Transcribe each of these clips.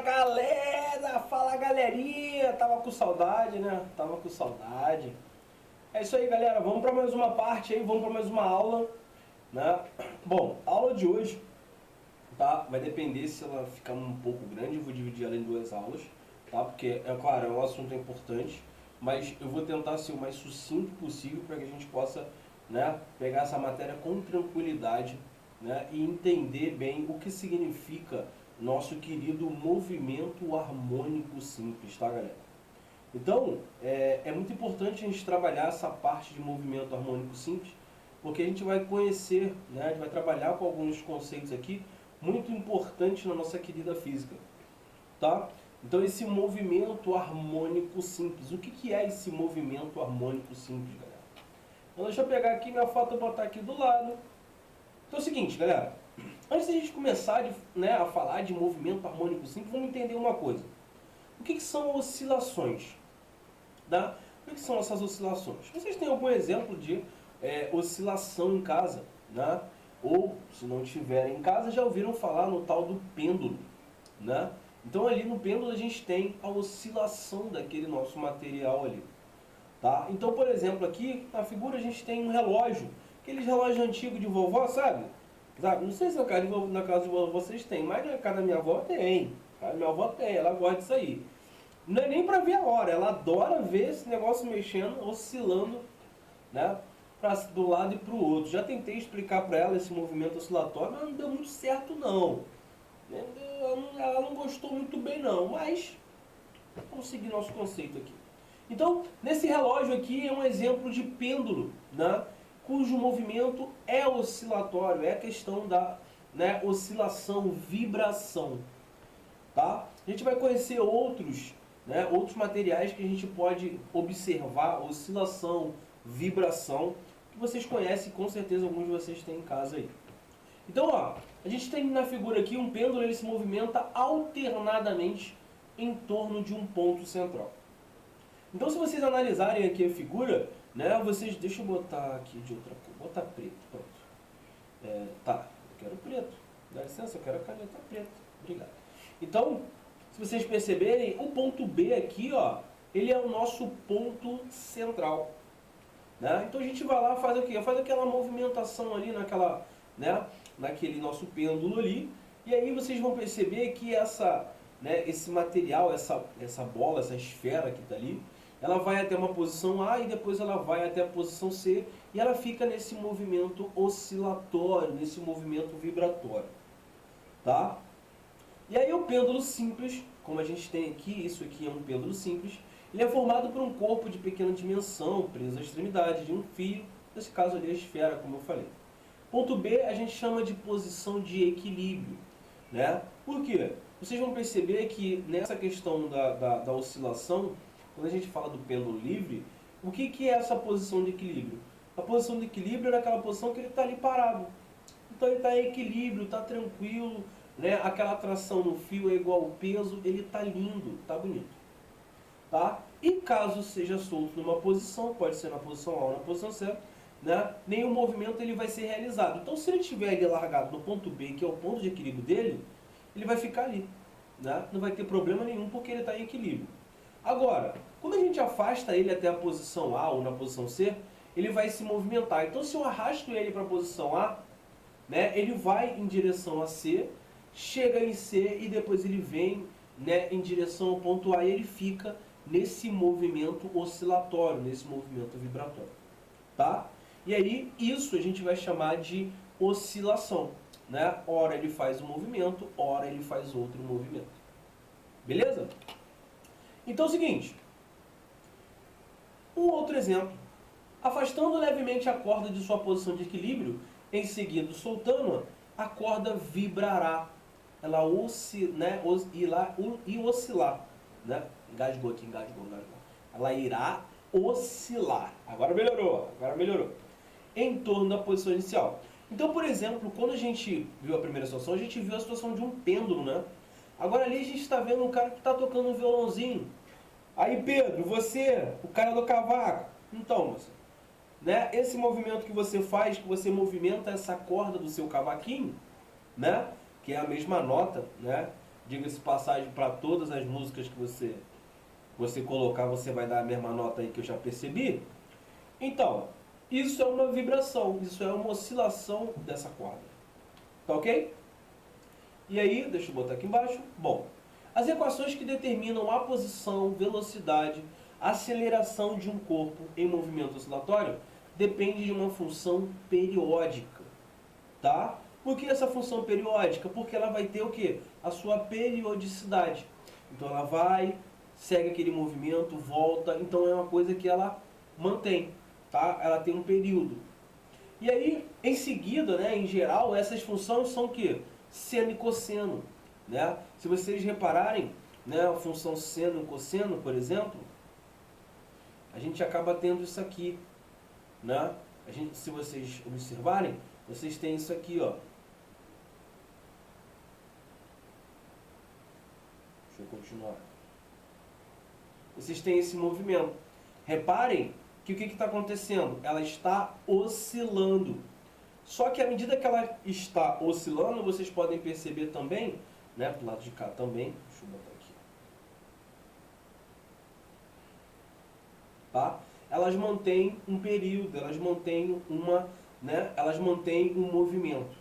galera! Fala galerinha! Tava com saudade, né? Tava com saudade. É isso aí, galera. Vamos para mais uma parte aí, vamos para mais uma aula, né? Bom, a aula de hoje, tá? Vai depender se ela ficar um pouco grande, eu vou dividir ela em duas aulas, tá? Porque, é claro, é um assunto importante, mas eu vou tentar ser o mais sucinto possível para que a gente possa, né, pegar essa matéria com tranquilidade, né, e entender bem o que significa nosso querido movimento harmônico simples, tá, galera? Então, é muito importante a gente trabalhar essa parte de movimento harmônico simples, porque a gente vai conhecer, né, a gente vai trabalhar com alguns conceitos aqui muito importantes na nossa querida física, tá? Então, esse movimento harmônico simples, o que é esse movimento harmônico simples, galera? Então, deixa eu pegar aqui minha foto e botar aqui do lado. Então é o seguinte, galera, antes de a gente começar a falar de movimento harmônico simples, vamos entender uma coisa. O que são oscilações? Tá? O que são essas oscilações? Vocês têm algum exemplo de oscilação em casa? Né? Ou, se não tiverem em casa, já ouviram falar no tal do pêndulo. Né? Então ali no pêndulo a gente tem a oscilação daquele nosso material ali. Tá? Então, por exemplo, aqui na figura a gente tem um relógio. Aqueles relógios antigos de vovó, sabe? Não sei se na casa de vovó vocês têm, mas na casa da minha avó tem. A minha avó tem, ela gosta disso aí. Não é nem para ver a hora, ela adora ver esse negócio mexendo, oscilando, né, do lado e para o outro. Já tentei explicar para ela esse movimento oscilatório, mas não deu muito certo não. Ela não gostou muito bem não, mas vamos seguir nosso conceito aqui. Então, nesse relógio aqui é um exemplo de pêndulo, né, cujo movimento é oscilatório, é a questão da, né, oscilação, vibração. Tá? A gente vai conhecer outros materiais que a gente pode observar oscilação, vibração, que vocês conhecem, com certeza alguns de vocês têm em casa aí. Então, ó, a gente tem na figura aqui um pêndulo, ele se movimenta alternadamente em torno de um ponto central. Então, se vocês analisarem aqui a figura, né, vocês, deixa eu botar aqui de outra cor, botar preto, pronto. Tá, eu quero preto, dá licença, eu quero a caneta preta, obrigado. Então, se vocês perceberem, o ponto B aqui, ó, ele é o nosso ponto central. Né? Então a gente vai lá e faz o quê? Faz aquela movimentação ali naquele nosso pêndulo ali, e aí vocês vão perceber que esse material, essa bola, essa esfera que está ali, ela vai até uma posição A e depois ela vai até a posição C, e ela fica nesse movimento oscilatório, nesse movimento vibratório. Tá? E aí o pêndulo simples, como a gente tem aqui, isso aqui é um pêndulo simples, ele é formado por um corpo de pequena dimensão, preso à extremidade de um fio, nesse caso ali a esfera, como eu falei. Ponto B a gente chama de posição de equilíbrio. Né? Por quê? Vocês vão perceber que nessa questão da oscilação, quando a gente fala do pêndulo livre, o que é essa posição de equilíbrio? A posição de equilíbrio é naquela posição que ele está ali parado. Então ele está em equilíbrio, está tranquilo, né? Aquela atração no fio é igual ao peso, ele está lindo, está bonito. Tá? E caso seja solto numa posição, pode ser na posição A ou na posição C, né? Nenhum movimento ele vai ser realizado. Então se ele estiver ali largado no ponto B, que é o ponto de equilíbrio dele, ele vai ficar ali. Né? Não vai ter problema nenhum porque ele está em equilíbrio. Agora, quando a gente afasta ele até a posição A ou na posição C, ele vai se movimentar. Então se eu arrasto ele para a posição A, né, ele vai em direção a C, chega em C e depois ele vem, né, em direção ao ponto A e ele fica nesse movimento oscilatório, nesse movimento vibratório. Tá? E aí isso a gente vai chamar de oscilação. Né? Ora ele faz um movimento, ora ele faz outro movimento. Beleza? Então é o seguinte. Um outro exemplo. Afastando levemente a corda de sua posição de equilíbrio, em seguida soltando-a, a corda vibrará. Ela oscilar. Né? Engasgou aqui, engasgou. Ela irá oscilar. Agora melhorou. Em torno da posição inicial. Então, por exemplo, quando a gente viu a primeira situação, a gente viu a situação de um pêndulo, né? Agora ali a gente está vendo um cara que está tocando um violãozinho. Aí Pedro, você, o cara do cavaco. Então, moça, né? Esse movimento que você faz, que você movimenta essa corda do seu cavaquinho, né? Que é a mesma nota, né? diga-se passagem, para todas as músicas que você colocar, você vai dar a mesma nota aí que eu já percebi. Então, isso é uma vibração, isso é uma oscilação dessa corda. Tá ok? E aí, deixa eu botar aqui embaixo. Bom, as equações que determinam a posição, velocidade, aceleração de um corpo em movimento oscilatório dependem de uma função periódica. Tá? Por que essa função periódica? Porque ela vai ter o quê? A sua periodicidade. Então ela vai, segue aquele movimento, volta. Então é uma coisa que ela mantém. Tá? Ela tem um período. E aí, em seguida, né, em geral, essas funções são o quê? Seno e cosseno. Né? Se vocês repararem, né, a função seno e cosseno, por exemplo, a gente acaba tendo isso aqui. Né? Se vocês observarem, vocês têm isso aqui, ó. Deixa eu continuar. Vocês têm esse movimento. Reparem que o que está acontecendo? Ela está oscilando. Só que à medida que ela está oscilando, vocês podem perceber também, né, do lado de cá também, deixa eu botar aqui. Tá? Elas mantêm um período, elas mantêm elas mantêm um movimento,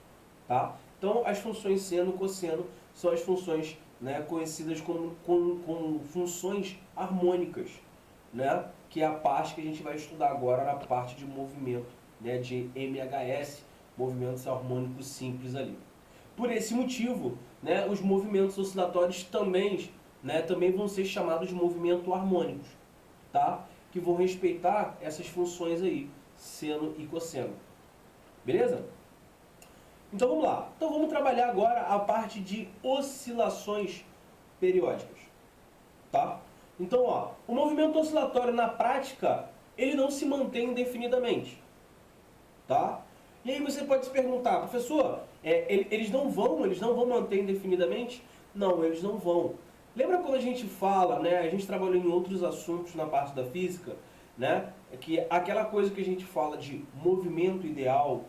tá? Então, as funções seno e cosseno são as funções, né, conhecidas como funções harmônicas, né, que é a parte que a gente vai estudar agora na parte de movimento, né, de MHS, movimentos harmônicos simples ali. Por esse motivo, né, os movimentos oscilatórios também vão ser chamados de movimentos harmônicos, tá? Que vão respeitar essas funções aí, seno e cosseno. Beleza? Então vamos lá. Então vamos trabalhar agora a parte de oscilações periódicas. Tá? Então, ó, o movimento oscilatório na prática, ele não se mantém indefinidamente. Tá? E aí você pode se perguntar, professor, eles não vão manter indefinidamente? Não, eles não vão. Lembra quando a gente fala, né, a gente trabalhou em outros assuntos na parte da física, né, que aquela coisa que a gente fala de movimento ideal,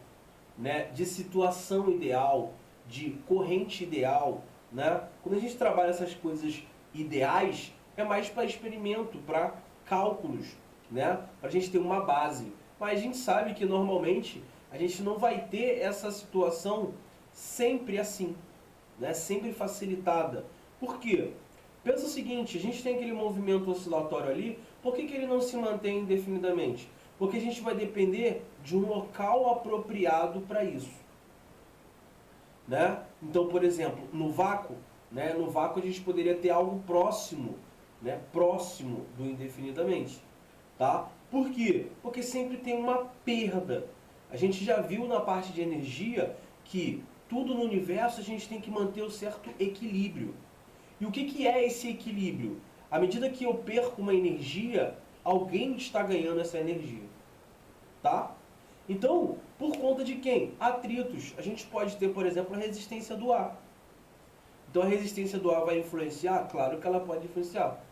né, de situação ideal, de corrente ideal, né, quando a gente trabalha essas coisas ideais, é mais para experimento, para cálculos, né, para a gente ter uma base. Mas a gente sabe que normalmente a gente não vai ter essa situação sempre assim, né, sempre facilitada. Por quê? Pensa o seguinte, a gente tem aquele movimento oscilatório ali, por que ele não se mantém indefinidamente? Porque a gente vai depender de um local apropriado para isso. Né? Então, por exemplo, no vácuo, né, no vácuo a gente poderia ter algo próximo, né, próximo do indefinidamente. Tá? Por quê? Porque sempre tem uma perda. A gente já viu na parte de energia que tudo no universo a gente tem que manter um certo equilíbrio. E o que é esse equilíbrio? À medida que eu perco uma energia, alguém está ganhando essa energia. Tá? Então, por conta de quem? Atritos. A gente pode ter, por exemplo, a resistência do ar. Então, a resistência do ar vai influenciar? Claro que ela pode influenciar.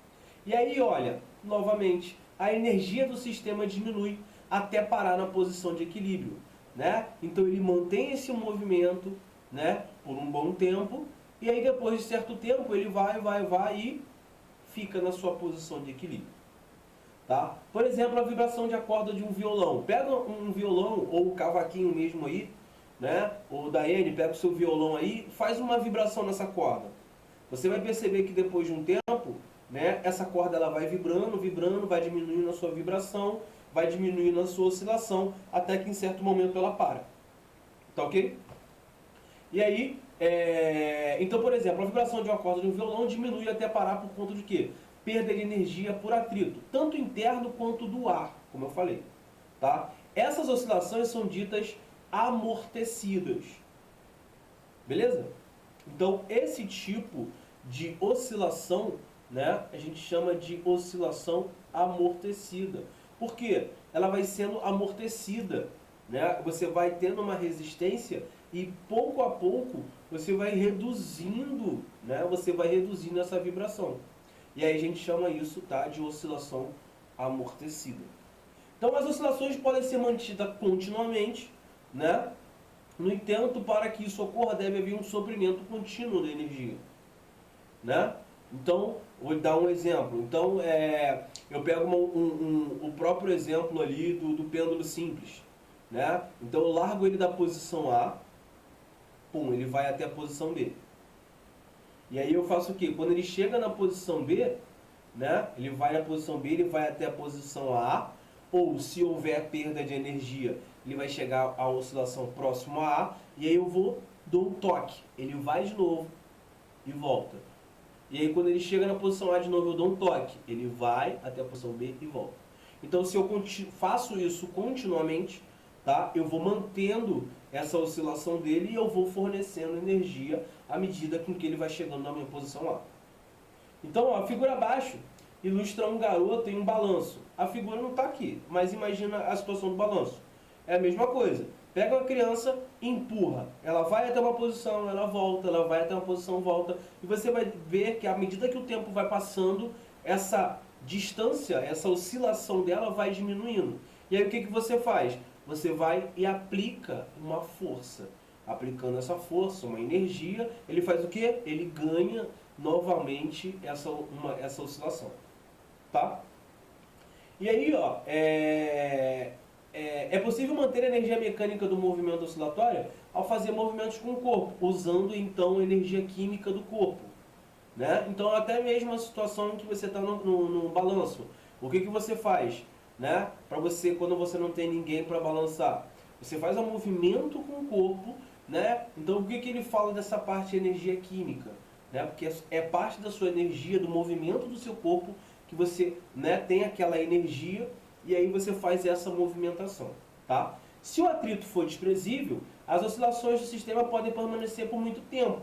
E aí, olha, novamente, a energia do sistema diminui até parar na posição de equilíbrio. Né? Então, ele mantém esse movimento, né, por um bom tempo. E aí, depois de certo tempo, ele vai e fica na sua posição de equilíbrio. Tá? Por exemplo, a vibração de a corda de um violão. Pega um violão ou o cavaquinho mesmo aí, né? Ou Daiane, pega o seu violão aí, faz uma vibração nessa corda. Você vai perceber que depois de um tempo, né, essa corda ela vai vibrando, vai diminuindo a sua vibração, vai diminuindo a sua oscilação, até que em certo momento ela para. Tá ok? E aí, então, por exemplo, a vibração de uma corda de um violão diminui até parar por conta de quê? Perda de energia por atrito, tanto interno quanto do ar, como eu falei. Tá? Essas oscilações são ditas amortecidas. Beleza? Então, esse tipo de oscilação, né, a gente chama de oscilação amortecida. Por quê? Ela vai sendo amortecida. Né? Você vai tendo uma resistência e pouco a pouco você vai reduzindo, né? Você vai reduzindo essa vibração. E aí a gente chama isso, tá, de oscilação amortecida. Então as oscilações podem ser mantidas continuamente, né? No entanto, para que isso ocorra, deve haver um suprimento contínuo da energia. né? Então, vou dar um exemplo. Então, eu pego o próprio exemplo ali do pêndulo simples, né? Então, eu largo ele da posição A, pum, ele vai até a posição B. E aí eu faço o quê? Quando ele chega na posição B, né? Ele vai na posição B, ele vai até a posição A, ou se houver perda de energia, ele vai chegar à oscilação próximo a A, e aí eu dou um toque. Ele vai de novo e volta. E aí quando ele chega na posição A de novo, eu dou um toque. Ele vai até a posição B e volta. Então se eu faço isso continuamente, tá? Eu vou mantendo essa oscilação dele e eu vou fornecendo energia à medida com que ele vai chegando na minha posição A. Então, ó, a figura abaixo ilustra um garoto em um balanço. A figura não está aqui, mas imagina a situação do balanço. É a mesma coisa. Pega uma criança e empurra. Ela vai até uma posição, ela volta, ela vai até uma posição, volta. E você vai ver que à medida que o tempo vai passando, essa distância, essa oscilação dela vai diminuindo. E aí o que você faz? Você vai e aplica uma força. Aplicando essa força, uma energia, ele faz o quê? Ele ganha novamente essa oscilação. Tá? E aí, ó, é possível manter a energia mecânica do movimento oscilatório ao fazer movimentos com o corpo, usando então a energia química do corpo. Né? Então, até mesmo a situação em que você está no balanço, o que você faz? Né? Para você, quando você não tem ninguém para balançar, você faz um movimento com o corpo, né? Então, o que ele fala dessa parte de energia química? Né? Porque é parte da sua energia, do movimento do seu corpo, que você, né, tem aquela energia e aí você faz essa movimentação. Tá? Se o atrito for desprezível, as oscilações do sistema podem permanecer por muito tempo.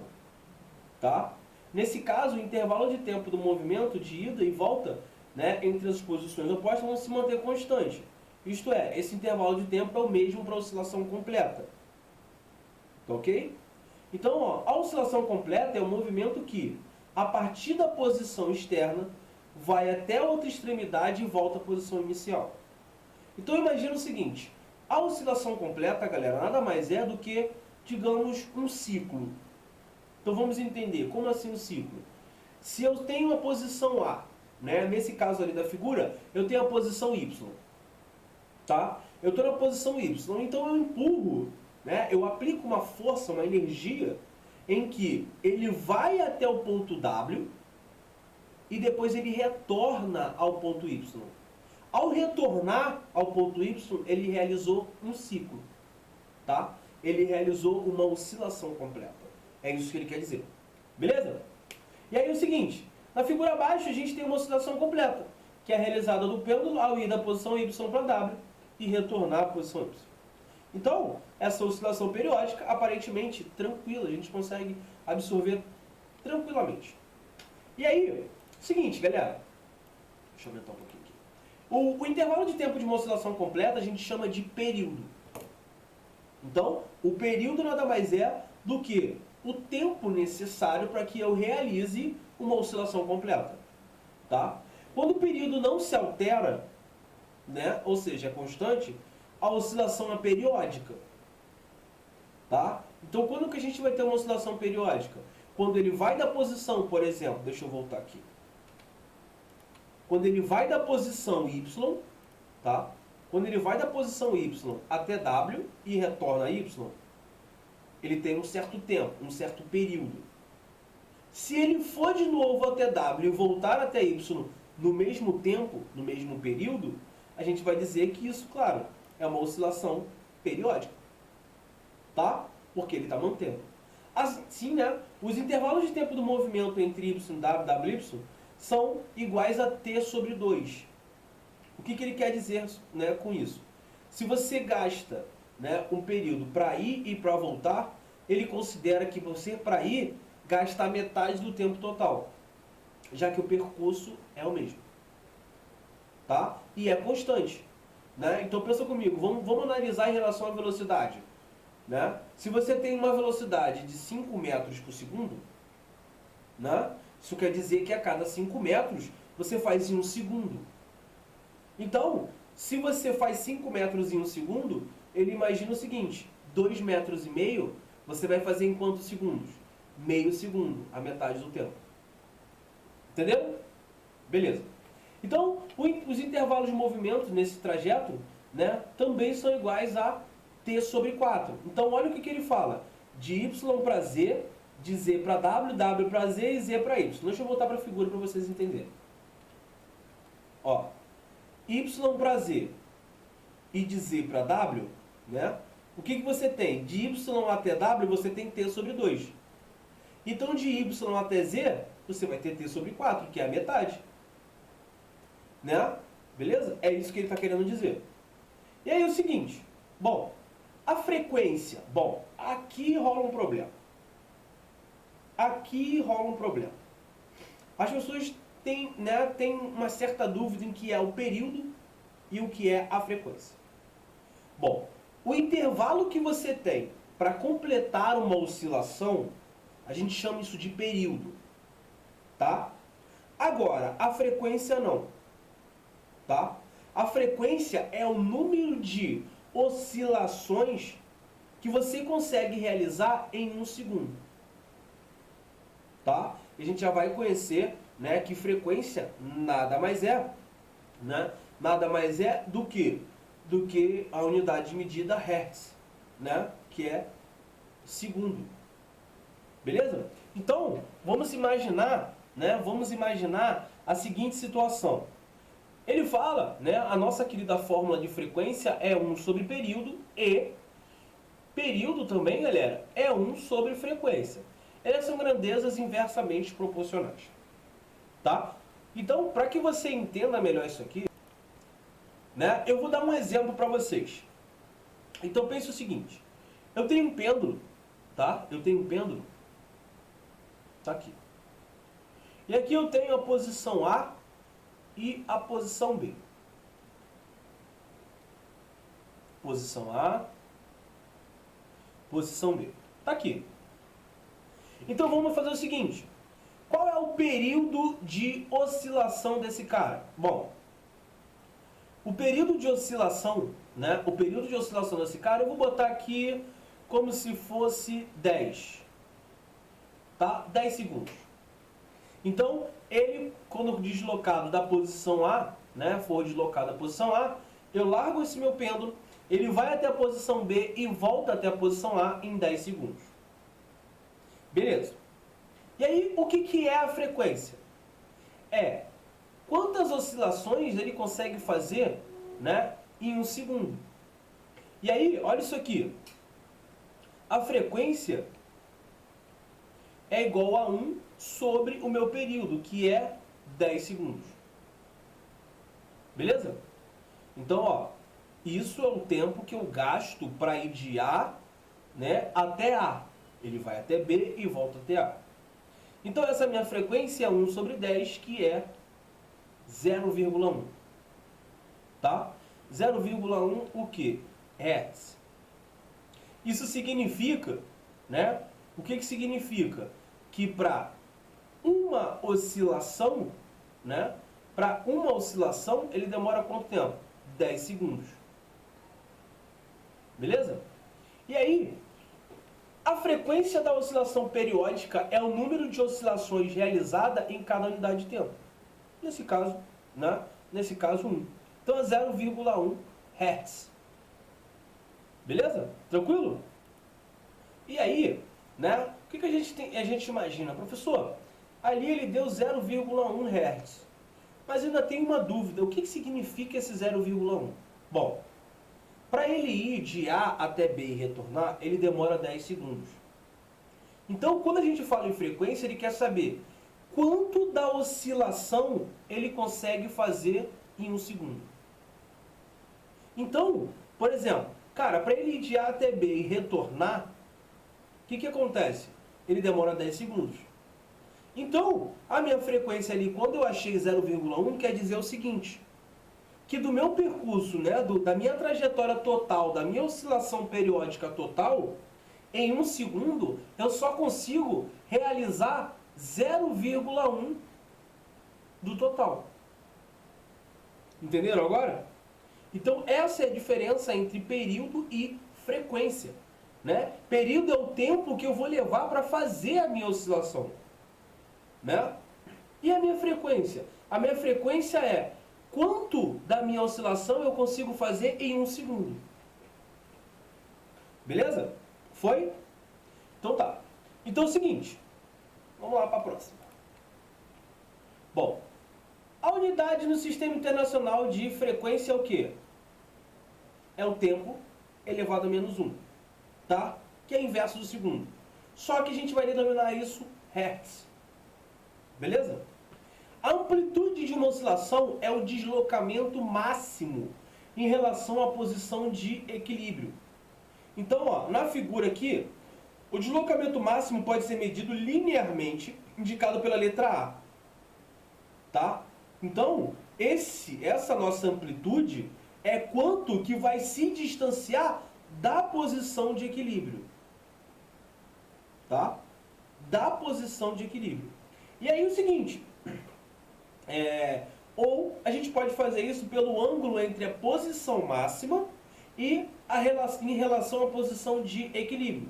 Tá? Nesse caso, o intervalo de tempo do movimento de ida e volta, né, entre as posições opostas vão se manter constante. Isto é, esse intervalo de tempo é o mesmo para a oscilação completa. Tá ok? Então, ó, a oscilação completa é um movimento que, a partir da posição externa, vai até outra extremidade e volta à posição inicial. Então, imagina o seguinte. A oscilação completa, galera, nada mais é do que, digamos, um ciclo. Então, vamos entender. Como assim um ciclo? Se eu tenho a posição A, né, nesse caso ali da figura, eu tenho a posição Y. Tá? Eu estou na posição Y, então eu empurro, né, eu aplico uma força, uma energia, em que ele vai até o ponto W e depois ele retorna ao ponto Y. Ao retornar ao ponto Y, ele realizou um ciclo. Tá? Ele realizou uma oscilação completa. É isso que ele quer dizer. Beleza? E aí é o seguinte, na figura abaixo a gente tem uma oscilação completa, que é realizada do pêndulo ao ir da posição Y para W e retornar à posição Y. Então, essa oscilação periódica, aparentemente tranquila, a gente consegue absorver tranquilamente. E aí, seguinte, galera, deixa eu aumentar um pouquinho aqui. O intervalo de tempo de uma oscilação completa a gente chama de período. Então, o período nada mais é do que o tempo necessário para que eu realize uma oscilação completa. Tá? Quando o período não se altera, né, ou seja, é constante, a oscilação é periódica. Tá? Então, quando que a gente vai ter uma oscilação periódica? Quando ele vai da posição, por exemplo, deixa eu voltar aqui. Quando ele vai da posição Y, tá? Quando ele vai da posição Y até W e retorna a Y, ele tem um certo tempo, um certo período. Se ele for de novo até W e voltar até Y no mesmo tempo, no mesmo período, a gente vai dizer que isso, claro, é uma oscilação periódica. Tá? Porque ele está mantendo. Assim, né, os intervalos de tempo do movimento entre Y e WY são iguais a T sobre 2. O que ele quer dizer, né, com isso? Se você gasta, né, um período para ir e para voltar, ele considera que você, para ir, gasta a metade do tempo total, já que o percurso é o mesmo. Tá? E é constante. Né? Então pensa comigo, vamos analisar em relação à velocidade. Né? Se você tem uma velocidade de 5 metros por segundo, né? Isso quer dizer que a cada 5 metros você faz em 1 segundo. Então, se você faz 5 metros em 1 segundo, ele imagina o seguinte, 2,5 metros você vai fazer em quantos segundos? Meio segundo, a metade do tempo. Entendeu? Beleza. Então, os intervalos de movimento nesse trajeto, né, também são iguais a t sobre 4. Então, olha o que ele fala. De y para z, de z para w, w para z e z para y. Deixa eu voltar para a figura para vocês entenderem. Ó, y para z e de z para w, né? O que você tem? De y até w, você tem t sobre 2. Então, de y até z, você vai ter t sobre 4, que é a metade. Né? Beleza? É isso que ele está querendo dizer. E aí é o seguinte. Bom, a frequência. Bom, aqui rola um problema. Aqui rola um problema. As pessoas têm, né, têm uma certa dúvida em que é o período e o que é a frequência. Bom, o intervalo que você tem para completar uma oscilação, a gente chama isso de período. Tá? Agora, a frequência não. Tá? A frequência é o número de oscilações que você consegue realizar em um segundo. Tá? E a gente já vai conhecer, né, que frequência nada mais é, né, nada mais é do que a unidade de medida Hertz, né, que é segundo. Beleza? Então, vamos imaginar, né, a seguinte situação. Ele fala, né, a nossa querida fórmula de frequência é 1 sobre período e período também, galera, é 1 sobre frequência. Elas são grandezas inversamente proporcionais. Tá? Então, para que você entenda melhor isso aqui, né, eu vou dar um exemplo para vocês. Então, pense o seguinte. Eu tenho um pêndulo, tá? Eu tenho um pêndulo. Tá aqui. E aqui eu tenho a posição A e a posição B. Posição A, posição B. Tá aqui. Então vamos fazer o seguinte. Qual é o período de oscilação desse cara? Bom, o período de oscilação, né? O período de oscilação desse cara eu vou botar aqui como se fosse 10. Tá? 10 segundos. Então, ele, quando deslocado da posição A, né, for deslocado da posição A, eu largo esse meu pêndulo, ele vai até a posição B e volta até a posição A em 10 segundos. Beleza. E aí, o que é a frequência? É quantas oscilações ele consegue fazer, né, em um segundo. E aí, olha isso aqui. A frequência é igual a 1 sobre o meu período, que é 10 segundos. Beleza? Então, ó, isso é o tempo que eu gasto para ir de A, né, até A. Ele vai até B e volta até A. Então, essa minha frequência é 1 sobre 10, que é 0,1. Tá? 0,1 o quê? Hertz. Isso significa, né? O que significa? Que para uma oscilação, né? Para uma oscilação, ele demora quanto tempo? 10 segundos. Beleza? E aí, a frequência da oscilação periódica é o número de oscilações realizada em cada unidade de tempo. Nesse caso, né? Nesse caso, 1. Então é 0,1 Hz. Beleza? Tranquilo? E aí, né? O que a gente imagina? Professor, ali ele deu 0,1 Hz. Mas ainda tem uma dúvida. O que significa esse 0,1? Bom, para ele ir de A até B e retornar, ele demora 10 segundos. Então, quando a gente fala em frequência, ele quer saber quanto da oscilação ele consegue fazer em um segundo. Então, por exemplo, cara, para ele ir de A até B e retornar, o que acontece? Ele demora 10 segundos. Então, a minha frequência ali, quando eu achei 0,1, quer dizer o seguinte, que do meu percurso, né, da minha trajetória total, da minha oscilação periódica total, em um segundo, eu só consigo realizar 0,1 do total. Entenderam agora? Então, essa é a diferença entre período e frequência. Né? Período é o tempo que eu vou levar para fazer a minha oscilação. Né? E a minha frequência? A minha frequência é quanto da minha oscilação eu consigo fazer em 1 segundo. Beleza? Foi? Então tá. Então é o seguinte. Vamos lá para a próxima. Bom, a unidade no Sistema Internacional de Frequência é o quê? É o tempo elevado a menos 1. Tá? Que é inverso do segundo. Só que a gente vai denominar isso Hertz. Beleza? A amplitude de uma oscilação é o deslocamento máximo em relação à posição de equilíbrio. Então, ó, na figura aqui, o deslocamento máximo pode ser medido linearmente, indicado pela letra A. Tá? Então, essa nossa amplitude é quanto que vai se distanciar da posição de equilíbrio. Tá? Da posição de equilíbrio. E aí o seguinte, ou a gente pode fazer isso pelo ângulo entre a posição máxima e em relação à posição de equilíbrio.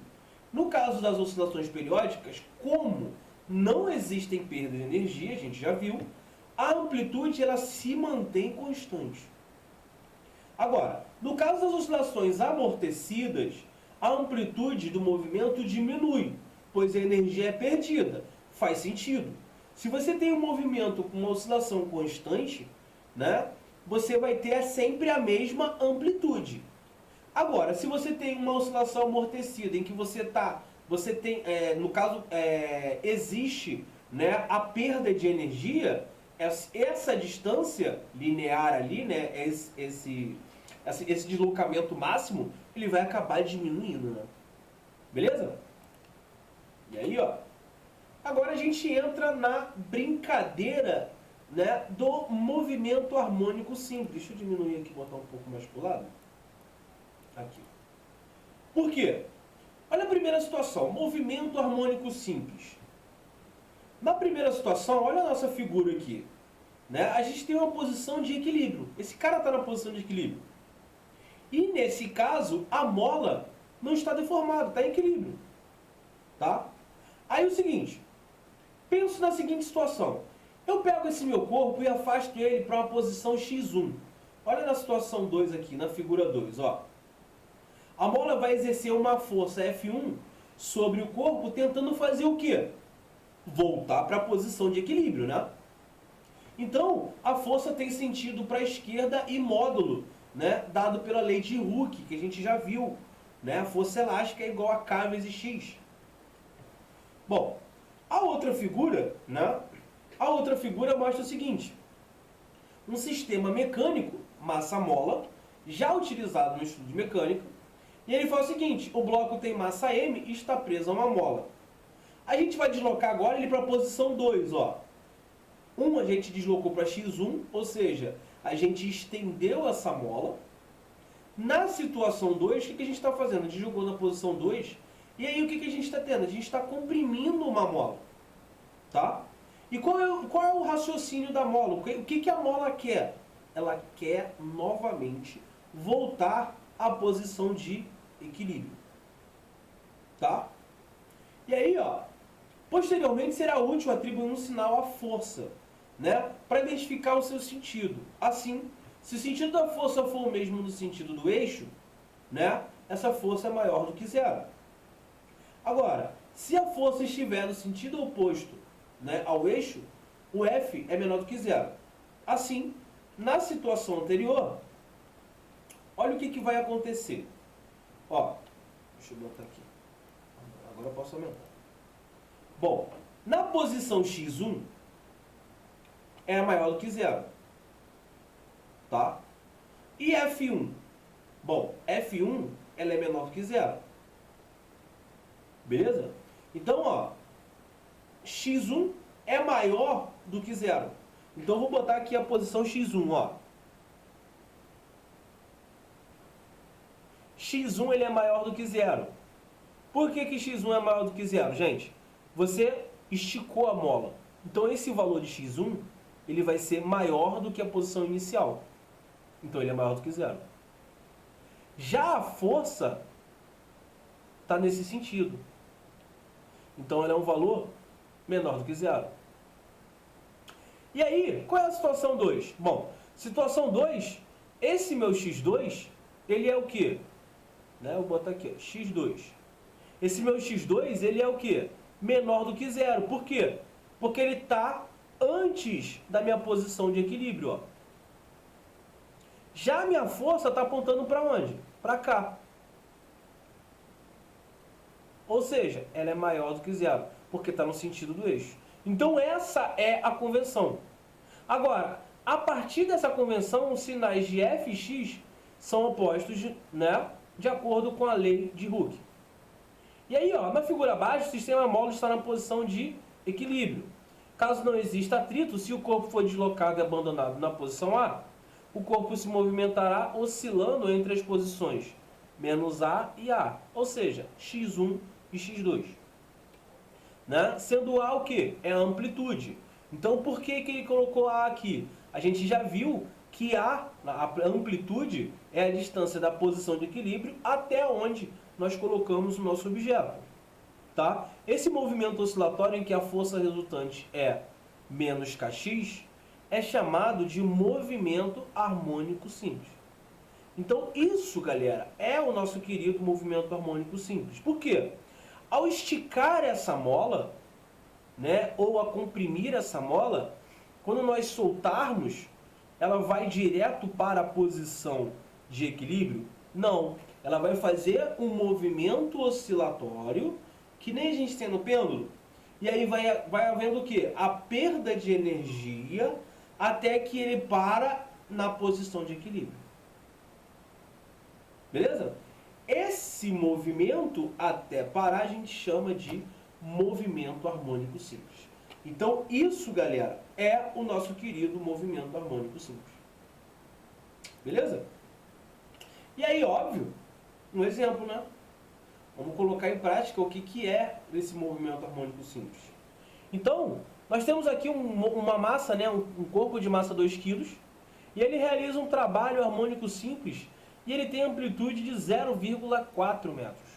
No caso das oscilações periódicas, como não existem perdas de energia, a gente já viu, a amplitude ela se mantém constante. Agora, no caso das oscilações amortecidas, a amplitude do movimento diminui, pois a energia é perdida. Faz sentido. Se você tem um movimento com uma oscilação constante, né, você vai ter sempre a mesma amplitude. Agora, se você tem uma oscilação amortecida em que existe, né, a perda de energia, essa distância linear ali, né, esse deslocamento máximo, ele vai acabar diminuindo, né? Beleza? E aí, ó, agora a gente entra na brincadeira, né, do movimento harmônico simples. Deixa eu diminuir aqui, botar um pouco mais pro lado. Aqui. Por quê? Olha a primeira situação, movimento harmônico simples. Na primeira situação, olha a nossa figura aqui. Né? A gente tem uma posição de equilíbrio. Esse cara está na posição de equilíbrio. E nesse caso, a mola não está deformada, está em equilíbrio. Tá? Aí o seguinte, penso na seguinte situação. Eu pego esse meu corpo e afasto ele para uma posição x1. Olha na situação 2 aqui, na figura 2, ó. A mola vai exercer uma força F1 sobre o corpo, tentando fazer o quê? Voltar para a posição de equilíbrio, né? Então, a força tem sentido para a esquerda e módulo, né, dado pela lei de Hooke, que a gente já viu. Né? A força elástica é igual a K vezes X. Bom, a outra figura, né? A outra figura mostra o seguinte. Um sistema mecânico, massa-mola, já utilizado no estudo de mecânica. E ele fala o seguinte, o bloco tem massa M e está preso a uma mola. A gente vai deslocar agora ele para a posição 2, ó. A gente deslocou para x1, ou seja, a gente estendeu essa mola. Na situação 2, o que a gente está fazendo? A gente jogou na posição 2, e aí o que a gente está tendo? A gente está comprimindo uma mola. Tá? E qual é o raciocínio da mola? O que a mola quer? Ela quer novamente voltar à posição de equilíbrio. Tá? E aí, ó, posteriormente será útil atribuir um sinal à força, né, para identificar o seu sentido. Assim, se o sentido da força for o mesmo do sentido do eixo, né, essa força é maior do que zero. Agora, se a força estiver no sentido oposto, né, ao eixo, o F é menor do que zero. Assim, na situação anterior, olha o que vai acontecer. Ó, deixa eu botar aqui. Agora eu posso aumentar. Bom, na posição x1, é maior do que zero. Tá? E F1? Bom, F1 ela é menor do que zero. Beleza? Então, ó, x1 é maior do que zero. Então, eu vou botar aqui a posição x1, ó. x1 ele é maior do que zero. Por que x1 é maior do que zero, gente? Você esticou a mola. Então, esse valor de x1 ele vai ser maior do que a posição inicial. Então, ele é maior do que zero. Já a força está nesse sentido. Então, ela é um valor menor do que zero. E aí, qual é a situação 2? Bom, situação 2, esse meu x2, ele é o quê? Né? Eu vou botar aqui, ó, x2. Esse meu x2, ele é o quê? Menor do que zero. Por quê? Porque ele está antes da minha posição de equilíbrio. Ó. Já a minha força está apontando para onde? Para cá. Ou seja, ela é maior do que zero, porque está no sentido do eixo. Então essa é a convenção. Agora, a partir dessa convenção, os sinais de f e x são opostos, né, de acordo com a lei de Hooke. E aí, ó, na figura abaixo, o sistema módulo está na posição de equilíbrio. Caso não exista atrito, se o corpo for deslocado e abandonado na posição A, o corpo se movimentará oscilando entre as posições menos A e A, ou seja, x1 e x2. Né? Sendo A o que? É a amplitude. Então, por que ele colocou A aqui? A gente já viu que a amplitude é a distância da posição de equilíbrio até onde nós colocamos o nosso objeto. Tá? Esse movimento oscilatório em que a força resultante é menos kx é chamado de movimento harmônico simples. Então, isso, galera, é o nosso querido movimento harmônico simples. Por quê? Ao esticar essa mola, né, ou a comprimir essa mola, quando nós soltarmos, ela vai direto para a posição de equilíbrio? Não. Ela vai fazer um movimento oscilatório, que nem a gente tem no pêndulo, e aí vai havendo o quê? A perda de energia até que ele para na posição de equilíbrio. Beleza? Esse movimento até parar a gente chama de movimento harmônico simples. Então isso, galera, é o nosso querido movimento harmônico simples. Beleza? E aí, óbvio, um exemplo, né? Vamos colocar em prática o que é esse movimento harmônico simples. Então, nós temos aqui uma massa, né? um corpo de massa 2 kg, e ele realiza um trabalho harmônico simples e ele tem amplitude de 0,4 metros.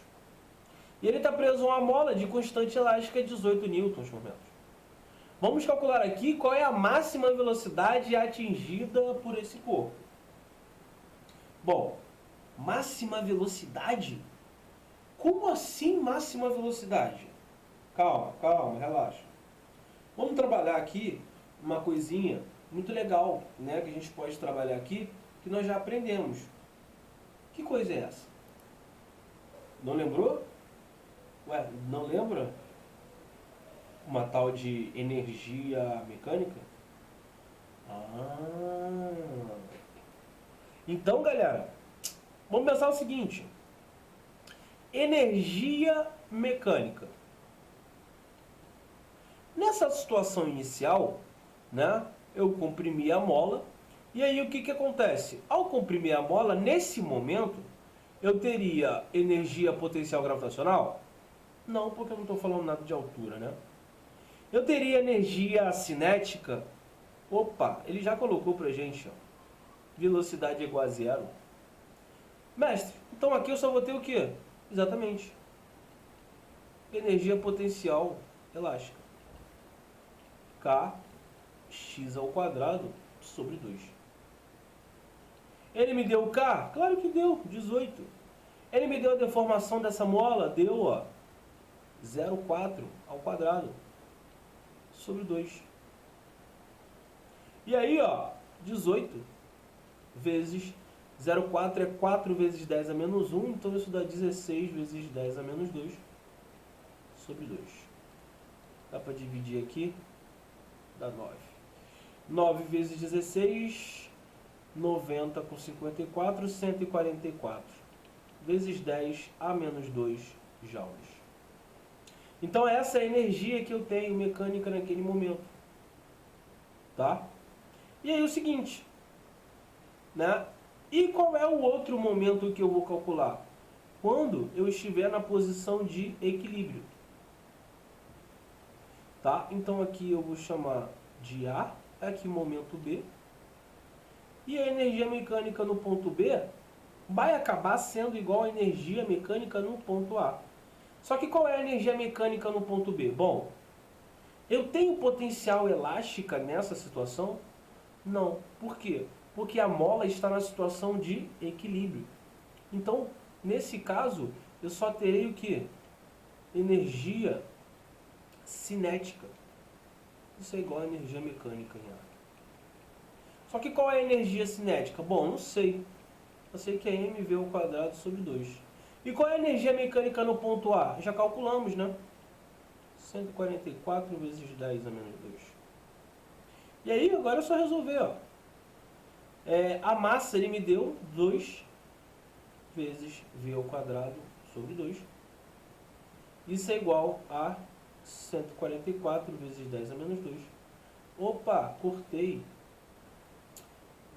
E ele está preso a uma mola de constante elástica de 18 newtons por metro. Vamos calcular aqui qual é a máxima velocidade atingida por esse corpo. Bom, máxima velocidade? Como assim máxima velocidade? Calma, calma, relaxa. Vamos trabalhar aqui uma coisinha muito legal, né, que a gente pode trabalhar aqui, que nós já aprendemos. Que coisa é essa? Não lembrou? Ué, não lembra? Uma tal de energia mecânica? Ah. Então, galera, vamos pensar o seguinte. Energia mecânica. Nessa situação inicial, né, eu comprimi a mola. E aí o que acontece? Ao comprimir a mola, nesse momento, eu teria energia potencial gravitacional? Não, porque eu não estou falando nada de altura, né? Eu teria energia cinética? Opa, ele já colocou pra gente, ó, velocidade igual a zero. Mestre, então aqui eu só vou ter o quê? Exatamente. Energia potencial elástica. Kx ao quadrado sobre 2. Ele me deu K? Claro que deu, 18. Ele me deu a deformação dessa mola? Deu, ó, 0,4 ao quadrado sobre 2. E aí, ó, 18 vezes 0,4 é 4 vezes 10 a menos 1, então isso dá 16 vezes 10 a menos 2 sobre 2. Dá para dividir aqui, dá 9. 9 vezes 16, 90 com 54, 144. Vezes 10 a menos 2 joules. Então essa é a energia que eu tenho mecânica naquele momento. Tá? E aí o seguinte, né? E qual é o outro momento que eu vou calcular? Quando eu estiver na posição de equilíbrio. Tá? Então aqui eu vou chamar de A, aqui momento B. E a energia mecânica no ponto B vai acabar sendo igual à energia mecânica no ponto A. Só que qual é a energia mecânica no ponto B? Bom, Eu tenho potencial elástica nessa situação? Não. Por quê? Porque a mola está na situação de equilíbrio. Então, nesse caso, eu só terei o quê? Energia cinética. Isso é igual a energia mecânica em ar. Só que qual é a energia cinética? Bom, não sei. Eu sei que é mv ao quadrado sobre 2. E qual é a energia mecânica no ponto A? Já calculamos, né? 144 vezes 10 a menos 2. E aí, agora é só resolver, ó. A massa ele me deu 2 vezes v ao quadrado sobre 2. Isso é igual a 144 vezes 10 a menos 2. Opa, cortei.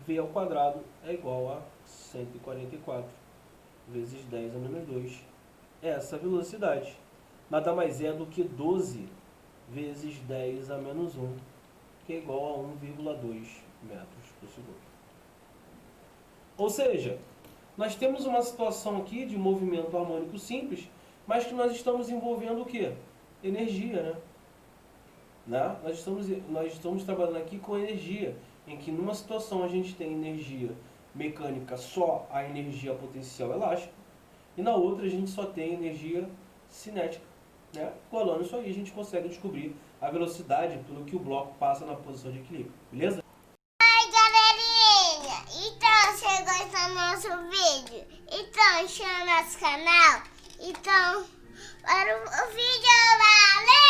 V ao quadrado é igual a 144 vezes 10 a menos 2. Essa velocidade nada mais é do que 12 vezes 10 a menos 1, que é igual a 1,2 metros por segundo. Ou seja, nós temos uma situação aqui de movimento harmônico simples, mas que nós estamos envolvendo o quê? Energia, né? Nós estamos trabalhando aqui com energia, em que numa situação a gente tem energia mecânica só a energia potencial elástica, e na outra a gente só tem energia cinética. Né? Colando isso aí a gente consegue descobrir a velocidade pelo que o bloco passa na posição de equilíbrio. Beleza? Galerinha, então você gostou do nosso vídeo? Então chama nosso canal. Então, para o vídeo, valeu!